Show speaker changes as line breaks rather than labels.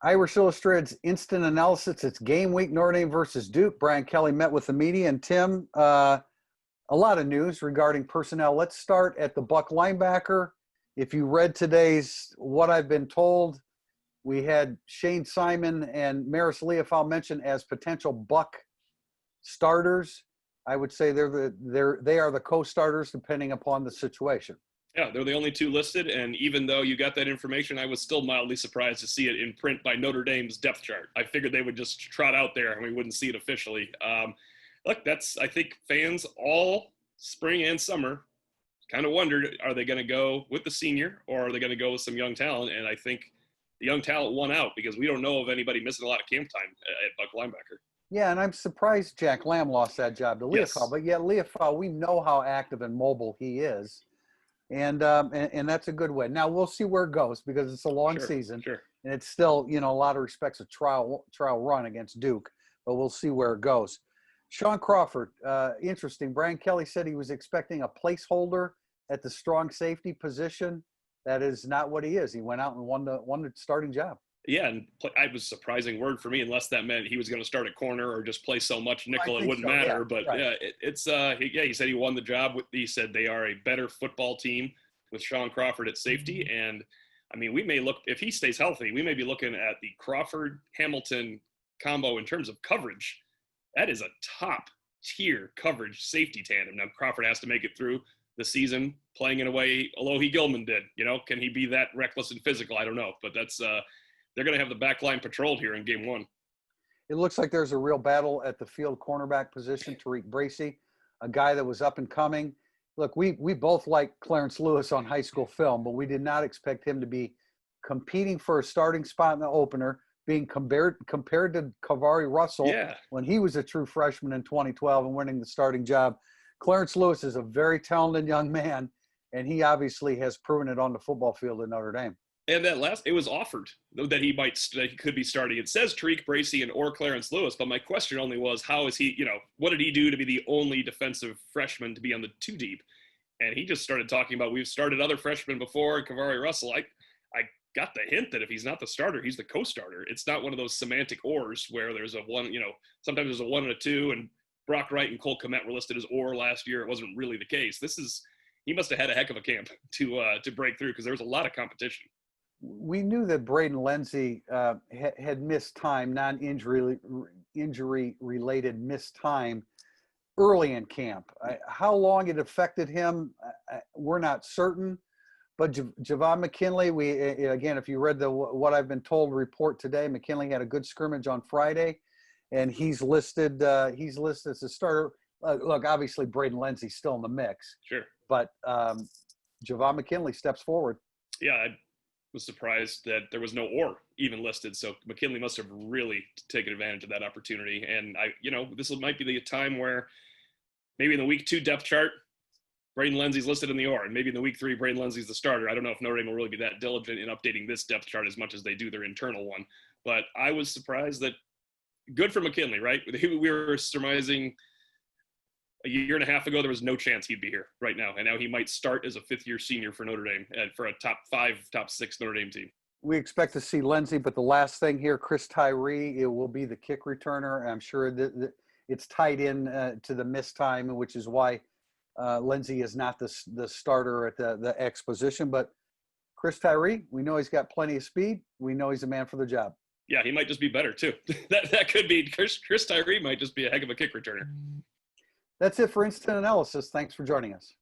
Irish Illustrated's instant analysis. It's game week, Notre Dame versus Duke. Brian Kelly met with the media. And Tim, a lot of news regarding personnel. Let's start at the Buck linebacker. If you read today's What I've Been Told, we had Shane Simon and Maris Leofau mentioned as potential Buck starters. I would say they are the co-starters depending upon the situation.
Yeah, they're the only two listed, and even though you got that information, I was still mildly surprised to see it in print by Notre Dame's depth chart. I figured they would just trot out there and we wouldn't see it officially. Look, I think fans all spring and summer kind of wondered, are they going to go with the senior or are they going to go with some young talent? And I think the young talent won out because we don't know of anybody missing a lot of camp time at Buck linebacker.
Yeah, and I'm surprised Jack Lamb lost that job to Leofau,
Yes.
But yet Leofau, we know how active and mobile he is. And that's a good win. Now we'll see where it goes because it's a long season, and it's still, a lot of respects a trial run against Duke, but we'll see where it goes. Sean Crawford, interesting. Brian Kelly said he was expecting a placeholder at the strong safety position. That is not what he is. He went out and won the starting job.
Yeah, and it was a surprising word for me, unless that meant he was going to start at corner or just play so much nickel it wouldn't matter. Yeah, but right. Yeah, he said he won the job. He said they are a better football team with Sean Crawford at safety. And, I mean, we may look – if he stays healthy, we may be looking at the Crawford-Hamilton combo in terms of coverage. That is a top-tier coverage safety tandem. Now, Crawford has to make it through the season playing in a way Alohi Gilman did. Can he be that reckless and physical? I don't know. But that's they're going to have the back line patrolled here in game one.
It looks like there's a real battle at the field cornerback position. Tariq Bracy, a guy that was up and coming. Look, we both like Clarence Lewis on high school film, but we did not expect him to be competing for a starting spot in the opener, being compared to Kavari Russell when he was a true freshman in 2012 and winning the starting job. Clarence Lewis is a very talented young man, and he obviously has proven it on the football field at Notre Dame.
And it was offered that he could be starting. It says Tariq Bracy or Clarence Lewis, but my question only was, how is he, what did he do to be the only defensive freshman to be on the two deep? And he just started talking about, we've started other freshmen before, Kavari Russell. I got the hint that if he's not the starter, he's the co-starter. It's not one of those semantic ors where there's a one, sometimes there's a 1 and a 2, and Brock Wright and Cole Kmet were listed as or last year. It wasn't really the case. He must have had a heck of a camp to break through because there was a lot of competition.
We knew that Braden Lenzy had missed time, injury-related missed time early in camp. How long it affected him, we're not certain. But Javon McKinley, again, if you read the What I've Been Told report today, McKinley had a good scrimmage on Friday, and he's listed as a starter. Look, obviously Braden Lenzy's still in the mix.
Sure.
But Javon McKinley steps forward.
Yeah, was surprised that there was no or even listed. So McKinley must have really taken advantage of that opportunity. And this might be the time where maybe in the week 2 depth chart, Braden Lenzy's listed in the or, and maybe in the week 3, Braden Lenzy's the starter. I don't know if Notre Dame will really be that diligent in updating this depth chart as much as they do their internal one. But I was surprised that good for McKinley, right? We were surmising a year and a half ago, there was no chance he'd be here right now. And now he might start as a 5th-year senior for Notre Dame and for a top 5, top 6 Notre Dame team.
We expect to see Lenzy, but the last thing here, Chris Tyree, it will be the kick returner. I'm sure that it's tied in to the missed time, which is why Lenzy is not the starter at the X position. But Chris Tyree, we know he's got plenty of speed. We know he's a man for the job.
Yeah, he might just be better too. that could be Chris Tyree might just be a heck of a kick returner.
That's it for Instant Analysis. Thanks for joining us.